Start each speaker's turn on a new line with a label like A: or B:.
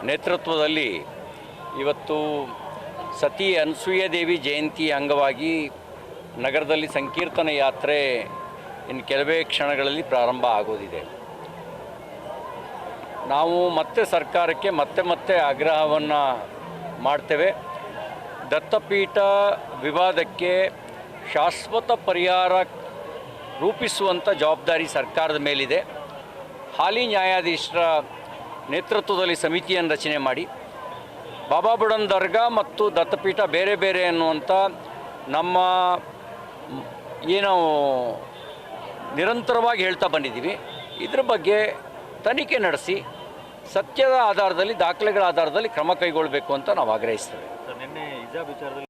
A: ನೇತೃತ್ವದಲ್ಲಿ ಇವತ್ತು ಸತಿ ಅನಸೂಯ ದೇವಿ ಜಯಂತಿ ಅಂಗವಾಗಿ ನಗರದಲ್ಲಿ ಸಂಕೀರ್ತನ ಯಾತ್ರೆ ಇನ್ನು ಕೆಲವೇ ಕ್ಷಣಗಳಲ್ಲಿ ಪ್ರಾರಂಭ ಆಗೋದಿದೆ. ನಾವು ಮತ್ತೆ ಸರ್ಕಾರಕ್ಕೆ ಮತ್ತೆ ಆಗ್ರಹವನ್ನು ಮಾಡ್ತೇವೆ. ದತ್ತಪೀಠ ವಿವಾದಕ್ಕೆ ಶಾಶ್ವತ ಪರಿಹಾರ ರೂಪಿಸುವಂಥ ಜವಾಬ್ದಾರಿ ಸರ್ಕಾರದ ಮೇಲಿದೆ. ಹಾಲಿ ನ್ಯಾಯಾಧೀಶರ ನೇತೃತ್ವದಲ್ಲಿ ಸಮಿತಿಯನ್ನು ರಚನೆ ಮಾಡಿ ಬಾಬಾ ಬುಡನ್ ದರ್ಗಾ ಮತ್ತು ದತ್ತಪೀಠ ಬೇರೆ ಬೇರೆ ಅನ್ನುವಂಥ ನಮ್ಮ ಏನು ನಿರಂತರವಾಗಿ ಹೇಳ್ತಾ ಬಂದಿದ್ದೀವಿ, ಇದ್ರ ಬಗ್ಗೆ ತನಿಖೆ ನಡೆಸಿ ಸತ್ಯದ ಆಧಾರದಲ್ಲಿ, ದಾಖಲೆಗಳ ಆಧಾರದಲ್ಲಿ ಕ್ರಮ ಕೈಗೊಳ್ಳಬೇಕು ಅಂತ ನಾವು ಆಗ್ರಹಿಸ್ತೇವೆ.
B: ನಿನ್ನೆ ಹಿಜಾಬ್ ವಿಚಾರದಲ್ಲಿ